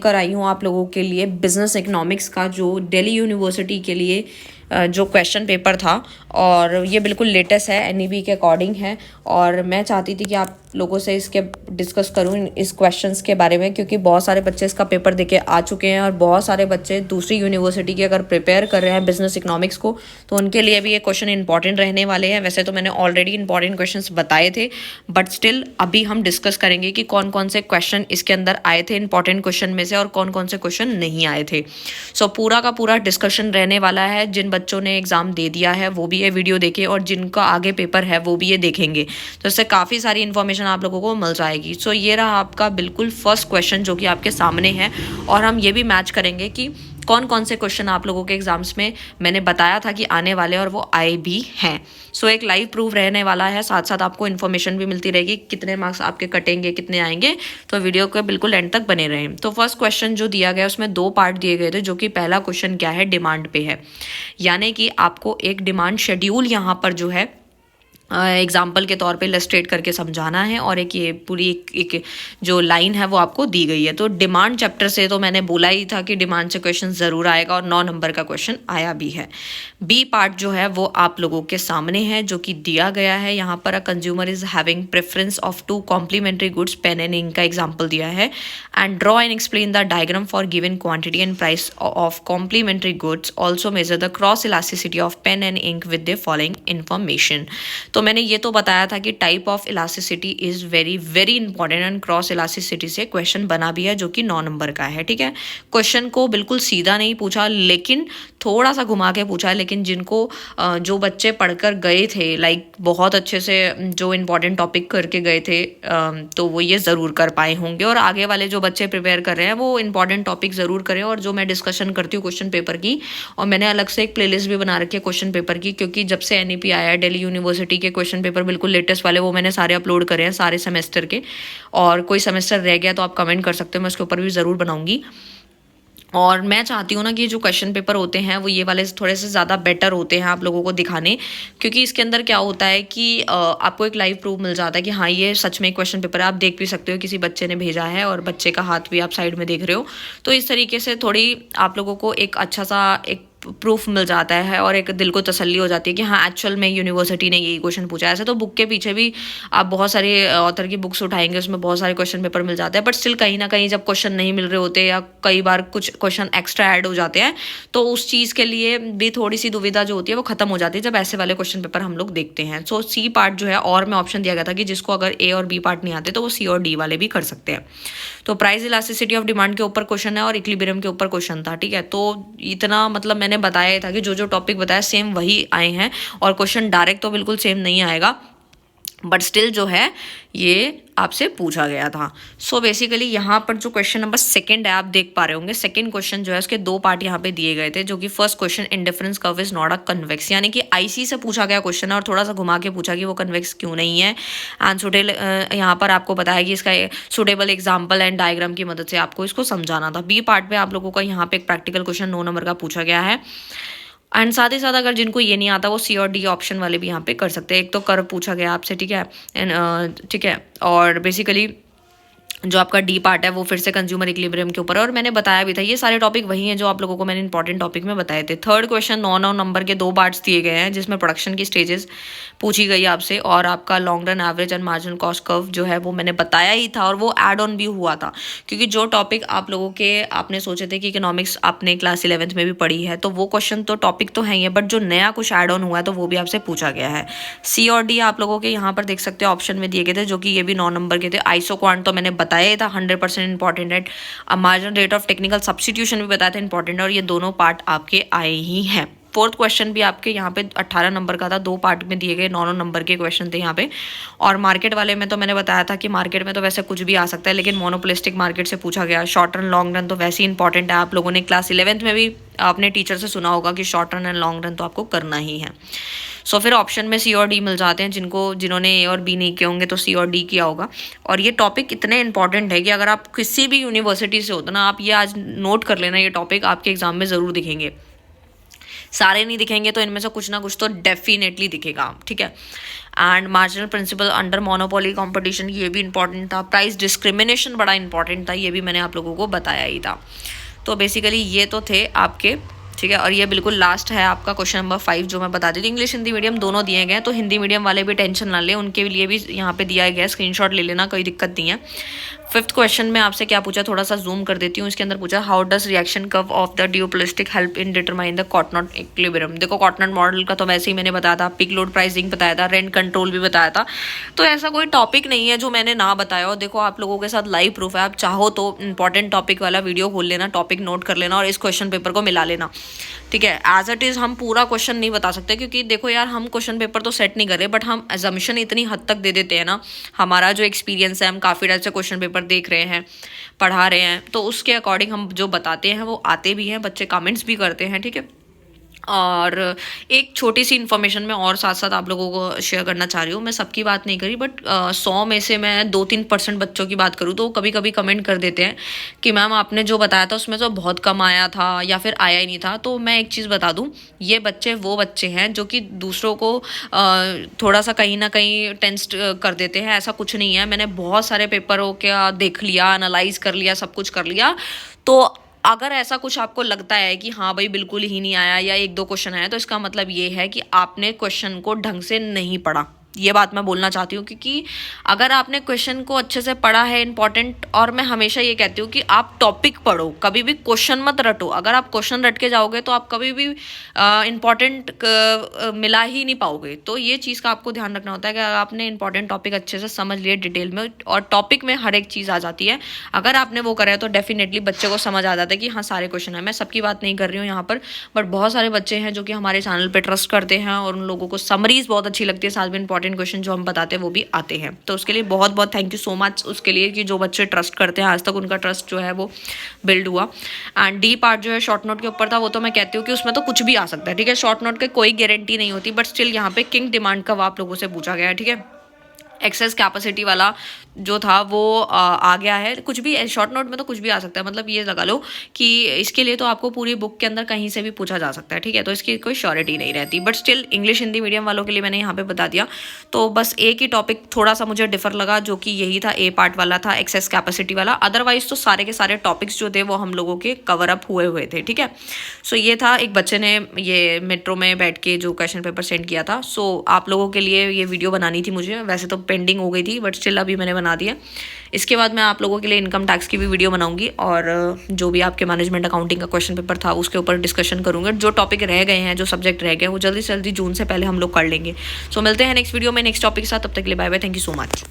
कर आई हूँ आप लोगों के लिए बिजनेस इकोनॉमिक्स का जो दिल्ली यूनिवर्सिटी के लिए जो क्वेश्चन पेपर था, और ये बिल्कुल लेटेस्ट है, एनईबी के अकॉर्डिंग है। और मैं चाहती थी कि आप लोगों से इसके डिस्कस करूं इस क्वेश्चंस के बारे में, क्योंकि बहुत सारे बच्चे इसका पेपर देके आ चुके हैं और बहुत सारे बच्चे दूसरी यूनिवर्सिटी के अगर प्रिपेयर कर रहे हैं बिजनेस इकोनॉमिक्स को, तो उनके लिए भी ये क्वेश्चन इंपॉर्टेंट रहने वाले हैं। वैसे तो मैंने ऑलरेडी इंपॉर्टेंट क्वेश्चन बताए थे, बट स्टिल अभी हम डिस्कस करेंगे कि कौन कौन से क्वेश्चन इसके अंदर आए थे इंपॉर्टेंट क्वेश्चन में से, और कौन कौन से क्वेश्चन नहीं आए थे। सो पूरा का पूरा डिस्कशन रहने वाला है। जिन बच्चों ने एग्जाम दे दिया है वो भी ये वीडियो देखें, और जिनका आगे पेपर है वो भी ये देखेंगे, तो इससे काफ़ी सारी इन्फॉर्मेशन आप लोगों को मिल जाएगी। सो ये रहा आपका बिल्कुल फर्स्ट क्वेश्चन जो कि आपके सामने है, और हम ये भी मैच करेंगे कि कौन कौन से क्वेश्चन आप लोगों के एग्जाम्स में मैंने बताया था कि आने वाले, और वो आए भी हैं। सो एक लाइव प्रूफ रहने वाला है, साथ साथ आपको इन्फॉर्मेशन भी मिलती रहेगी कितने मार्क्स आपके कटेंगे, कितने आएंगे। तो वीडियो के बिल्कुल एंड तक बने रहें। तो फर्स्ट क्वेश्चन जो दिया गया उसमें 2 पार्ट दिए गए थे, जो कि पहला क्वेश्चन क्या है, डिमांड पे है, यानी कि आपको एक डिमांड शेड्यूल यहाँ पर जो है एग्जाम्पल के तौर पे इलस्ट्रेट करके समझाना है, और एक ये पूरी एक जो लाइन है वो आपको दी गई है। तो डिमांड चैप्टर से तो मैंने बोला ही था कि डिमांड से क्वेश्चन ज़रूर आएगा, और 9 नंबर का क्वेश्चन आया भी है। बी पार्ट जो है वो आप लोगों के सामने है, जो कि दिया गया है यहाँ पर। A consumer is having preference of 2 complementary goods, pen and ink का एग्जाम्पल दिया है, and draw and explain the diagram for given quantity and price of complementary goods, also measure the cross elasticity of pen and ink with the following information. तो मैंने ये तो बताया था कि type of elasticity is very very important, and cross elasticity से question बना भी है, जो कि 9 नंबर का है। ठीक है, क्वेश्चन को बिल्कुल सीधा नहीं पूछा, लेकिन थोड़ा सा घुमा के पूछा, लेकिन जिनको जो बच्चे पढ़कर गए थे, लाइक बहुत अच्छे से जो इंपॉर्टेंट टॉपिक करके गए थे, तो वो ये ज़रूर कर पाए होंगे। और आगे वाले जो बच्चे प्रिपेयर कर रहे हैं वो इंपॉर्टेंट टॉपिक ज़रूर करें। और जो मैं डिस्कशन करती हूँ क्वेश्चन पेपर की, और मैंने अलग से एक प्लेलिस्ट भी बना रखी है क्वेश्चन पेपर की, क्योंकि जब से एनईपी आया है दिल्ली यूनिवर्सिटी के क्वेश्चन पेपर बिल्कुल लेटेस्ट वाले, वो मैंने सारे अपलोड करे हैं सारे सेमेस्टर के। और कोई सेमेस्टर रह गया तो आप कमेंट कर सकते हो, मैं उसके ऊपर भी ज़रूर बनाऊंगी। और मैं चाहती हूँ ना कि जो क्वेश्चन पेपर होते हैं वो ये वाले थोड़े से ज़्यादा बेटर होते हैं आप लोगों को दिखाने, क्योंकि इसके अंदर क्या होता है कि आपको एक लाइव प्रूफ मिल जाता है कि हाँ ये सच में क्वेश्चन पेपर है। आप देख भी सकते हो किसी बच्चे ने भेजा है, और बच्चे का हाथ भी आप साइड में देख रहे हो। तो इस तरीके से थोड़ी आप लोगों को एक अच्छा सा एक प्रूफ मिल जाता है, और एक दिल को तसल्ली हो जाती है कि हाँ एक्चुअल में यूनिवर्सिटी ने यही क्वेश्चन पूछा है। ऐसे तो बुक के पीछे भी आप बहुत सारे ऑथर की बुक्स उठाएंगे, उसमें बहुत सारे क्वेश्चन पेपर मिल जाते हैं, बट स्टिल कहीं ना कहीं जब क्वेश्चन नहीं मिल रहे होते, या कई बार कुछ क्वेश्चन एक्स्ट्रा ऐड हो जाते हैं, तो उस चीज़ के लिए भी थोड़ी सी दुविधा जो होती है वो खत्म हो जाती है जब ऐसे वाले क्वेश्चन पेपर हम लोग देखते हैं। सो सी पार्ट जो है, और में ऑप्शन दिया गया था कि जिसको अगर ए और बी पार्ट नहीं आते तो वो सी और डी वाले भी कर सकते हैं। तो प्राइस इलास्टिसिटी ऑफ डिमांड के ऊपर क्वेश्चन है, और इक्विलिब्रियम के ऊपर क्वेश्चन था। ठीक है, तो इतना मतलब मैंने बताया था कि जो टॉपिक बताया सेम वही आए हैं, और क्वेश्चन डायरेक्ट तो बिल्कुल सेम नहीं आएगा, बट स्टिल जो है ये आपसे पूछा गया था। सो बेसिकली यहाँ पर जो क्वेश्चन नंबर 2 है आप देख पा रहे होंगे, सेकंड क्वेश्चन जो है उसके 2 पार्ट यहाँ पे दिए गए थे, जो कि first question indifference curve is not a convex, यानी कि आईसी से पूछा गया क्वेश्चन है, और थोड़ा सा घुमा के पूछा कि वो कन्वेक्स क्यों नहीं है। एंड सुटेबल यहाँ पर आपको बताया कि इसका सुटेबल एग्जाम्पल एंड डायग्राम की मदद से आपको इसको समझाना था। बी पार्ट में आप लोगों का यहाँ पे एक प्रैक्टिकल क्वेश्चन 9 नंबर का पूछा गया है। एंड साथ ही साथ अगर जिनको ये नहीं आता वो सी और डी ऑप्शन वाले भी यहाँ पे कर सकते हैं। एक तो कर्व पूछा गया आपसे, ठीक है, एंड ठीक है, और बेसिकली जो आपका डी पार्ट है वो फिर से कंज्यूमर इक्विलिब्रियम के ऊपर है, और मैंने बताया भी था ये सारे टॉपिक वही हैं जो आप लोगों को मैंने इंपॉर्टेंट टॉपिक में बताए थे। थर्ड क्वेश्चन 9 नंबर के 2 पार्ट्स दिए गए हैं, जिसमें प्रोडक्शन की स्टेजेस पूछी गई आपसे, और आपका long run average and marginal cost curve जो है वो मैंने बताया ही था, और वो एड ऑन भी हुआ था, क्योंकि जो टॉपिक आप लोगों के आपने सोचे थे कि इकोनॉमिक्स आपने क्लास 11th में भी पढ़ी है, तो वो क्वेश्चन तो टॉपिक तो है ही है, बट जो नया कुछ एड ऑन हुआ है तो वो भी आपसे पूछा गया है। सी और डी आप लोगों के यहाँ पर देख सकते हो ऑप्शन में दिए गए थे, जो कि ये भी 9 नंबर के थे। आइसो क्वांट तो मैंने बताया ही था 100% इंपॉर्टेंट है। Marginal rate of technical substitution भी बताया था इंपॉर्टेंट है, और ये दोनों पार्ट आपके आए ही हैं। फोर्थ क्वेश्चन भी आपके यहाँ पे 18 नंबर का था, 2 पार्ट में दिए गए 9 नंबर के क्वेश्चन थे यहाँ पे। और मार्केट वाले में तो मैंने बताया था कि मार्केट में तो वैसे कुछ भी आ सकता है, लेकिन मोनोपोलिस्टिक मार्केट से पूछा गया। शॉर्ट रन लॉन्ग रन तो वैसे ही इंपॉर्टेंट है, आप लोगों ने क्लास 11th में भी अपने टीचर से सुना होगा कि short run and long run तो आपको करना ही है। सो फिर ऑप्शन में सी और डी मिल जाते हैं, जिन्होंने ए और बी नहीं किए होंगे तो सी और डी किया होगा। और ये टॉपिक इतने इंपॉर्टेंट है कि अगर आप किसी भी यूनिवर्सिटी से हो तो ना, आप ये आज नोट कर लेना, ये टॉपिक आपके एग्जाम में ज़रूर दिखेंगे। सारे नहीं दिखेंगे तो इनमें से कुछ ना कुछ तो डेफिनेटली दिखेगा, ठीक है। And marginal principle under monopoly competition, ये भी इंपॉर्टेंट था। प्राइस डिस्क्रिमिनेशन बड़ा इंपॉर्टेंट था, ये भी मैंने आप लोगों को बताया ही था। तो बेसिकली ये तो थे आपके, ठीक है। और ये बिल्कुल लास्ट है आपका क्वेश्चन नंबर 5 जो मैं बता दी थी। इंग्लिश हिंदी मीडियम दोनों दिए गए हैं, तो हिंदी मीडियम वाले भी टेंशन ना लें, उनके लिए भी यहाँ पे दिया गया है, स्क्रीनशॉट ले लेना, कोई दिक्कत नहीं है। 5th क्वेश्चन में आपसे क्या पूछा, थोड़ा सा जूम कर देती हूँ। इसके अंदर पूछा how does reaction curve of the duopolistic help in determine the Cournot equilibrium. देखो कॉटनॉट मॉडल का तो वैसे ही मैंने बताया था, पीक लोड प्राइसिंग बताया था, रेंट कंट्रोल भी बताया था, तो ऐसा कोई टॉपिक नहीं है जो मैंने ना बताया हो। देखो आप लोगों के साथ लाइव प्रूफ है, आप चाहो तो इंपॉर्टेंट टॉपिक वाला वीडियो खोल लेना, टॉपिक नोट कर लेना और इस क्वेश्चन पेपर को मिला लेना, ठीक है। एज इट इज़ हम पूरा क्वेश्चन नहीं बता सकते, क्योंकि देखो यार हम क्वेश्चन पेपर तो सेट नहीं कर रहे, बट हम एजम्पशन इतनी हद तक दे देते हैं ना, हमारा जो एक्सपीरियंस है, हम काफ़ी टाइम से क्वेश्चन पेपर देख रहे हैं, पढ़ा रहे हैं, तो उसके अकॉर्डिंग हम जो बताते हैं वो आते भी हैं, बच्चे कमेंट्स भी करते हैं, ठीक है। और एक छोटी सी इन्फॉर्मेशन मैं और साथ साथ आप लोगों को शेयर करना चाह रही हूँ। मैं सबकी बात नहीं करी, बट 100 में से मैं 2-3% बच्चों की बात करूँ तो कभी कभी कमेंट कर देते हैं कि मैम आपने जो बताया था उसमें तो बहुत कम आया था या फिर आया ही नहीं था। तो मैं एक चीज़ बता दूँ, ये बच्चे वो बच्चे हैं जो कि दूसरों को थोड़ा सा कहीं ना कहीं टेंस्ट कर देते हैं, ऐसा कुछ नहीं है। मैंने बहुत सारे पेपरों का देख लिया, एनालाइज कर लिया, सब कुछ कर लिया। तो अगर ऐसा कुछ आपको लगता है कि हाँ भाई बिल्कुल ही नहीं आया या 1-2 क्वेश्चन आया, तो इसका मतलब ये है कि आपने क्वेश्चन को ढंग से नहीं पढ़ा। ये बात मैं बोलना चाहती हूँ, क्योंकि अगर आपने क्वेश्चन को अच्छे से पढ़ा है, इंपॉर्टेंट, और मैं हमेशा ये कहती हूँ कि आप टॉपिक पढ़ो, कभी भी क्वेश्चन मत रटो। अगर आप क्वेश्चन रट के जाओगे तो आप कभी भी इंपॉर्टेंट मिला ही नहीं पाओगे। तो ये चीज़ का आपको ध्यान रखना होता है कि अगर आपने इंपॉर्टेंट टॉपिक अच्छे से समझ लिए डिटेल में, और टॉपिक में हर एक चीज़ आ जाती है, अगर आपने वो करा है तो डेफिनेटली बच्चे को समझ आ जाता है कि हाँ सारे क्वेश्चन है। मैं सबकी बात नहीं कर रही हूँ यहाँ पर, बट बहुत सारे बच्चे हैं जो कि हमारे चैनल पर ट्रस्ट करते हैं और उन लोगों को समरीज बहुत अच्छी लगती है, साथ में इंपॉर्टेंट क्वेश्चन जो हम बताते हैं वो भी आते हैं। तो उसके लिए बहुत बहुत थैंक यू सो मच उसके लिए कि जो बच्चे ट्रस्ट करते हैं, आज तक उनका ट्रस्ट जो है वो बिल्ड हुआ। एंड डी पार्ट जो है शॉर्ट नोट के ऊपर था, वो तो मैं कहती हूँ कि उसमें तो कुछ भी आ सकता है, ठीक है। शॉर्ट नोट की कोई गारंटी नहीं होती, बट स्टिल यहाँ पे किंग डिमांड का आप लोगों से पूछा गया है, ठीक है। एक्सेस कैपेसिटी वाला जो था वो आ गया है। कुछ भी शॉर्ट नोट में तो कुछ भी आ सकता है, मतलब ये लगा लो कि इसके लिए तो आपको पूरी बुक के अंदर कहीं से भी पूछा जा सकता है, ठीक है। तो इसकी कोई श्योरिटी नहीं रहती, but still English Hindi medium वालों के लिए मैंने यहाँ पे बता दिया। तो बस एक ही टॉपिक थोड़ा सा मुझे डिफर लगा, जो कि यही था, ए पार्ट वाला था, एक्सेस कैपेसिटी वाला। अदरवाइज तो सारे के सारे टॉपिक्स जो थे वो हम लोगों के कवर अप हुए थे, ठीक है। सो ये था, एक बच्चे ने ये मेट्रो में बैठ के जो क्वेश्चन पेपर सेंड किया था। सो आप लोगों के लिए ये वीडियो बनानी थी मुझे, वैसे तो पेंडिंग हो गई थी, बट स्टिल अभी मैंने बना दिया। इसके बाद मैं आप लोगों के लिए इनकम टैक्स की भी वीडियो बनाऊंगी, और जो भी आपके मैनेजमेंट अकाउंटिंग का क्वेश्चन पेपर था उसके ऊपर डिस्कशन करूंगा। जो टॉपिक रह गए हैं, जो सब्जेक्ट रह गए, वो जल्दी से जल्दी जून से पहले हम लोग कर लेंगे। सो मिलते हैं नेक्स्ट वीडियो में नेक्स्ट टॉपिक के साथ, तब तक के लिए bye bye, thank you so much.